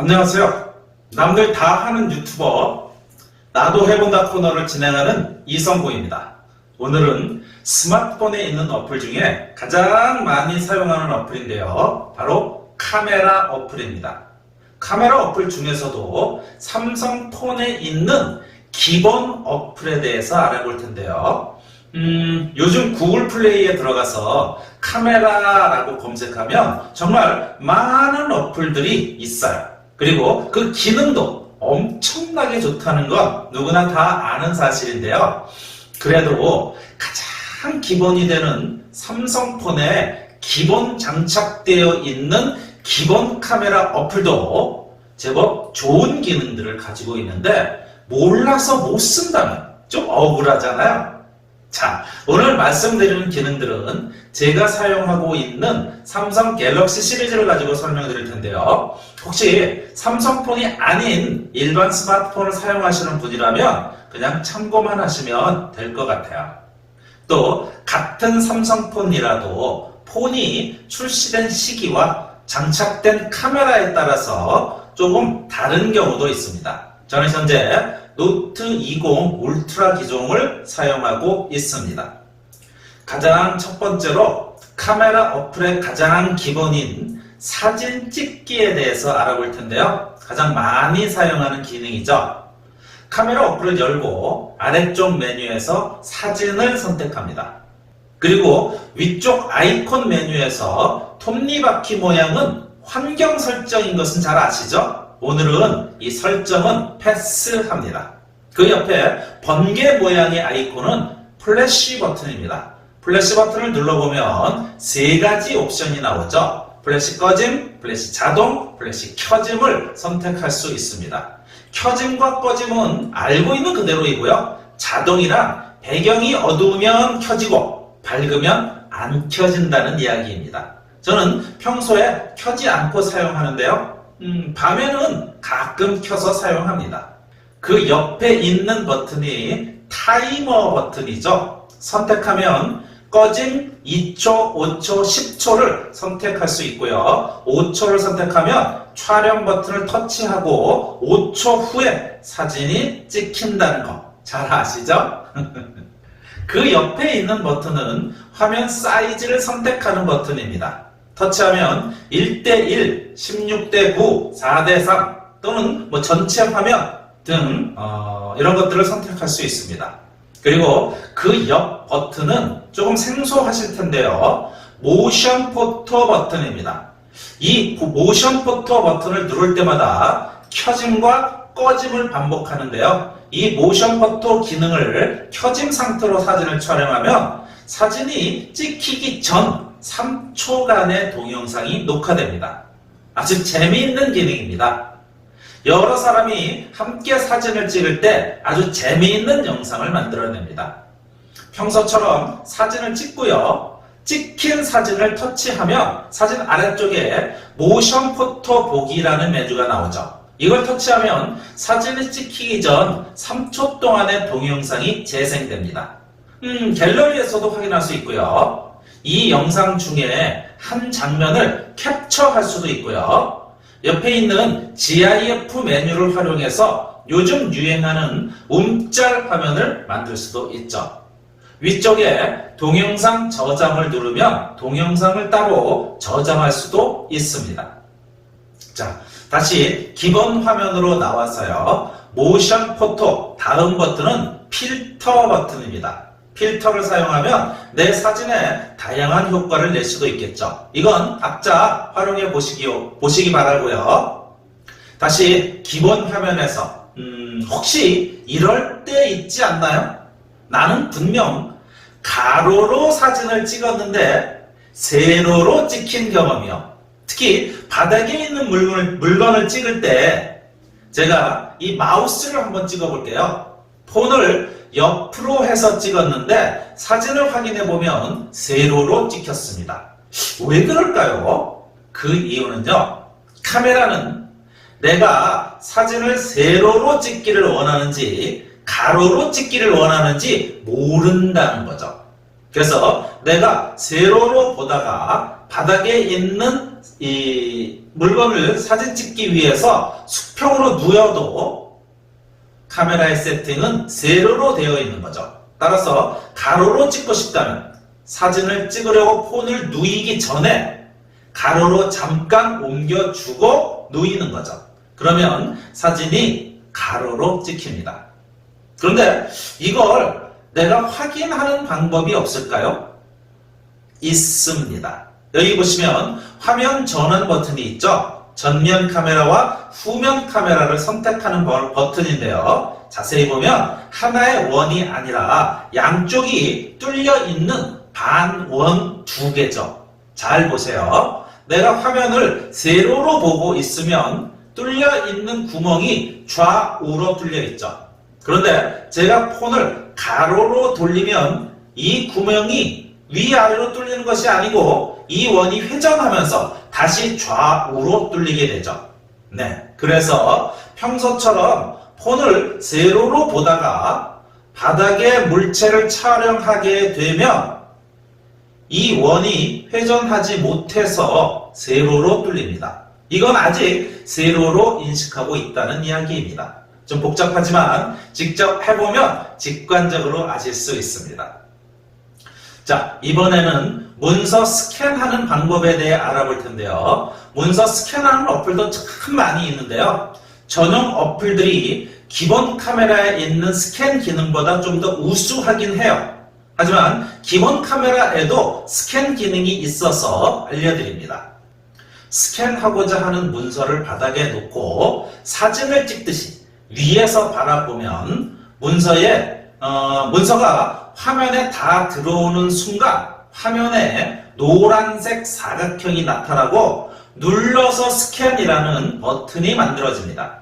안녕하세요. 남들 다 하는 유튜버 나도 해본다 코너를 진행하는 이성구입니다. 오늘은 스마트폰에 있는 어플 중에 가장 많이 사용하는 어플인데요. 바로 카메라 어플입니다. 카메라 어플 중에서도 삼성폰에 있는 기본 어플에 대해서 알아볼 텐데요. 요즘 구글 플레이에 들어가서 카메라라고 검색하면 정말 많은 어플들이 있어요. 그리고 그 기능도 엄청나게 좋다는 건 누구나 다 아는 사실인데요. 그래도 가장 기본이 되는 삼성폰에 기본 장착되어 있는 기본 카메라 어플도 제법 좋은 기능들을 가지고 있는데 몰라서 못 쓴다면 좀 억울하잖아요. 자, 오늘 말씀드리는 기능들은 제가 사용하고 있는 삼성 갤럭시 시리즈를 가지고 설명드릴 텐데요. 혹시 삼성폰이 아닌 일반 스마트폰을 사용하시는 분이라면 그냥 참고만 하시면 될 것 같아요. 또 같은 삼성폰이라도 폰이 출시된 시기와 장착된 카메라에 따라서 조금 다른 경우도 있습니다. 저는 현재 노트 20 울트라 기종을 사용하고 있습니다. 가장 첫 번째로 카메라 어플의 가장 기본인 사진 찍기에 대해서 알아볼 텐데요. 가장 많이 사용하는 기능이죠. 카메라 어플을 열고 아래쪽 메뉴에서 사진을 선택합니다. 그리고 위쪽 아이콘 메뉴에서 톱니바퀴 모양은 환경 설정인 것은 잘 아시죠? 오늘은 이 설정은 패스합니다. 그 옆에 번개 모양의 아이콘은 플래시 버튼입니다. 플래시 버튼을 눌러보면 세 가지 옵션이 나오죠. 플래시 꺼짐, 플래시 자동, 플래시 켜짐을 선택할 수 있습니다. 켜짐과 꺼짐은 알고 있는 그대로이고요. 자동이란 배경이 어두우면 켜지고 밝으면 안 켜진다는 이야기입니다. 저는 평소에 켜지 않고 사용하는데요. 밤에는 가끔 켜서 사용합니다. 그 옆에 있는 버튼이 타이머 버튼이죠. 선택하면 꺼짐 2초, 5초, 10초를 선택할 수 있고요. 5초를 선택하면 촬영 버튼을 터치하고 5초 후에 사진이 찍힌다는 거 잘 아시죠? 그 옆에 있는 버튼은 화면 사이즈를 선택하는 버튼입니다. 터치하면 1:1, 16:9, 4:3 또는 전체 화면 등 이런 것들을 선택할 수 있습니다. 그리고 그 옆 버튼은 조금 생소하실 텐데요. 모션 포토 버튼입니다. 이 모션 포토 버튼을 누를 때마다 켜짐과 꺼짐을 반복하는데요. 이 모션 포토 기능을 켜짐 상태로 사진을 촬영하면 사진이 찍히기 전 3초간의 동영상이 녹화됩니다. 아주 재미있는 기능입니다. 여러 사람이 함께 사진을 찍을 때 아주 재미있는 영상을 만들어냅니다. 평소처럼 사진을 찍고요. 찍힌 사진을 터치하면 사진 아래쪽에 모션 포토 보기라는 메뉴가 나오죠. 이걸 터치하면 사진이 찍히기 전 3초 동안의 동영상이 재생됩니다. 갤러리에서도 확인할 수 있고요. 이 영상 중에 한 장면을 캡처할 수도 있고요. 옆에 있는 GIF 메뉴를 활용해서 요즘 유행하는 움짤 화면을 만들 수도 있죠. 위쪽에 동영상 저장을 누르면 동영상을 따로 저장할 수도 있습니다. 자, 다시 기본 화면으로 나와서요. 모션 포토 다음 버튼은 필터 버튼입니다. 필터를 사용하면 내 사진에 다양한 효과를 낼 수도 있겠죠. 이건 각자 활용해 보시기 바라고요. 다시 기본 화면에서 혹시 이럴 때 있지 않나요? 나는 분명 가로로 사진을 찍었는데 세로로 찍힌 경험이요. 특히 바닥에 있는 물건을 찍을 때 제가 이 마우스를 한번 찍어 볼게요. 폰을 옆으로 해서 찍었는데 사진을 확인해 보면 세로로 찍혔습니다. 왜 그럴까요? 그 이유는요. 카메라는 내가 사진을 세로로 찍기를 원하는지 가로로 찍기를 원하는지 모른다는 거죠. 그래서 내가 세로로 보다가 바닥에 있는 이 물건을 사진 찍기 위해서 수평으로 누워도 카메라의 세팅은 세로로 되어 있는 거죠. 따라서 가로로 찍고 싶다면 사진을 찍으려고 폰을 누이기 전에 가로로 잠깐 옮겨주고 누이는 거죠. 그러면 사진이 가로로 찍힙니다. 그런데 이걸 내가 확인하는 방법이 없을까요? 있습니다. 여기 보시면 화면 전환 버튼이 있죠. 전면 카메라와 후면 카메라를 선택하는 버튼인데요. 자세히 보면 하나의 원이 아니라 양쪽이 뚫려 있는 반원 두 개죠. 잘 보세요. 내가 화면을 세로로 보고 있으면 뚫려 있는 구멍이 좌우로 뚫려 있죠. 그런데 제가 폰을 가로로 돌리면 이 구멍이 위아래로 뚫리는 것이 아니고 이 원이 회전하면서 다시 좌우로 뚫리게 되죠. 네, 그래서 평소처럼 폰을 세로로 보다가 바닥에 물체를 촬영하게 되면 이 원이 회전하지 못해서 세로로 뚫립니다. 이건 아직 세로로 인식하고 있다는 이야기입니다. 좀 복잡하지만 직접 해보면 직관적으로 아실 수 있습니다. 자, 이번에는 문서 스캔하는 방법에 대해 알아볼 텐데요. 문서 스캔하는 어플도 참 많이 있는데요. 전용 어플들이 기본 카메라에 있는 스캔 기능보다 좀 더 우수하긴 해요. 하지만 기본 카메라에도 스캔 기능이 있어서 알려드립니다. 스캔하고자 하는 문서를 바닥에 놓고 사진을 찍듯이 위에서 바라보면 문서가 화면에 다 들어오는 순간 화면에 노란색 사각형이 나타나고 눌러서 스캔이라는 버튼이 만들어집니다.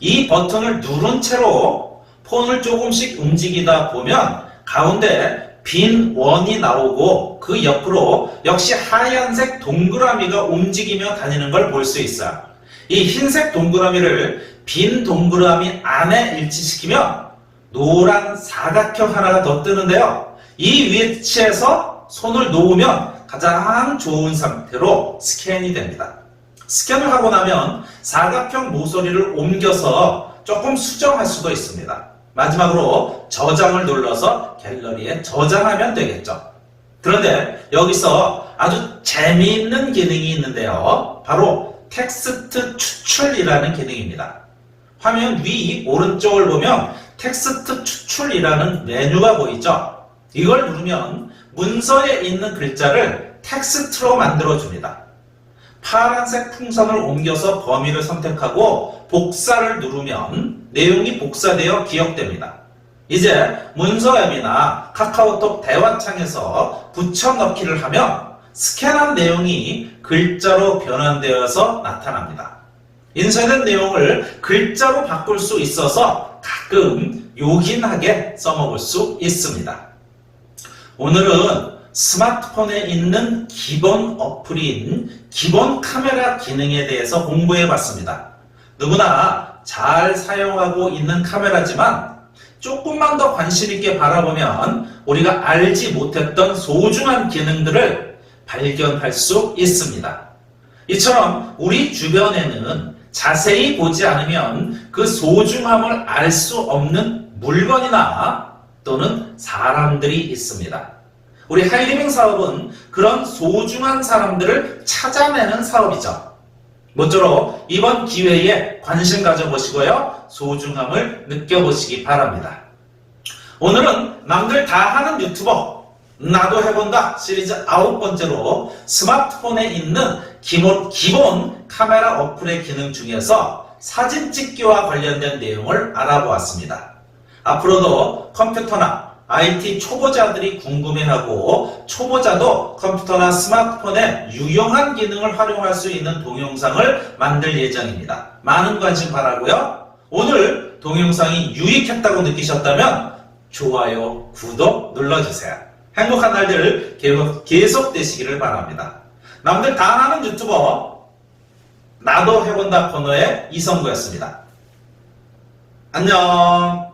이 버튼을 누른 채로 폰을 조금씩 움직이다 보면 가운데 빈 원이 나오고 그 옆으로 역시 하얀색 동그라미가 움직이며 다니는 걸 볼 수 있어요. 이 흰색 동그라미를 빈 동그라미 안에 일치시키면 노란 사각형 하나가 더 뜨는데요. 이 위치에서 손을 놓으면 가장 좋은 상태로 스캔이 됩니다. 스캔을 하고 나면 사각형 모서리를 옮겨서 조금 수정할 수도 있습니다. 마지막으로 저장을 눌러서 갤러리에 저장하면 되겠죠. 그런데 여기서 아주 재미있는 기능이 있는데요. 바로 텍스트 추출이라는 기능입니다. 화면 위 오른쪽을 보면 텍스트 추출이라는 메뉴가 보이죠? 이걸 누르면 문서에 있는 글자를 텍스트로 만들어줍니다. 파란색 풍선을 옮겨서 범위를 선택하고 복사를 누르면 내용이 복사되어 기억됩니다. 이제 문서 앱이나 카카오톡 대화창에서 붙여넣기를 하면 스캔한 내용이 글자로 변환되어서 나타납니다. 인쇄된 내용을 글자로 바꿀 수 있어서 가끔 요긴하게 써먹을 수 있습니다. 오늘은 스마트폰에 있는 기본 어플인 기본 카메라 기능에 대해서 공부해 봤습니다. 누구나 잘 사용하고 있는 카메라지만 조금만 더 관심 있게 바라보면 우리가 알지 못했던 소중한 기능들을 발견할 수 있습니다. 이처럼 우리 주변에는 자세히 보지 않으면 그 소중함을 알 수 없는 물건이나 또는 사람들이 있습니다. 우리 하이리빙 사업은 그런 소중한 사람들을 찾아내는 사업이죠. 모쪼록 이번 기회에 관심 가져보시고요. 소중함을 느껴보시기 바랍니다. 오늘은 남들 다 하는 유튜버 나도 해본다 시리즈 9번째로 스마트폰에 있는 기본 카메라 어플의 기능 중에서 사진 찍기와 관련된 내용을 알아보았습니다. 앞으로도 컴퓨터나 IT 초보자들이 궁금해하고 초보자도 컴퓨터나 스마트폰에 유용한 기능을 활용할 수 있는 동영상을 만들 예정입니다. 많은 관심 바라고요. 오늘 동영상이 유익했다고 느끼셨다면 좋아요, 구독 눌러주세요. 행복한 날들 계속 되시기를 바랍니다. 남들 다 하는 유튜버 나도 해본다 코너의 이성구였습니다. 안녕.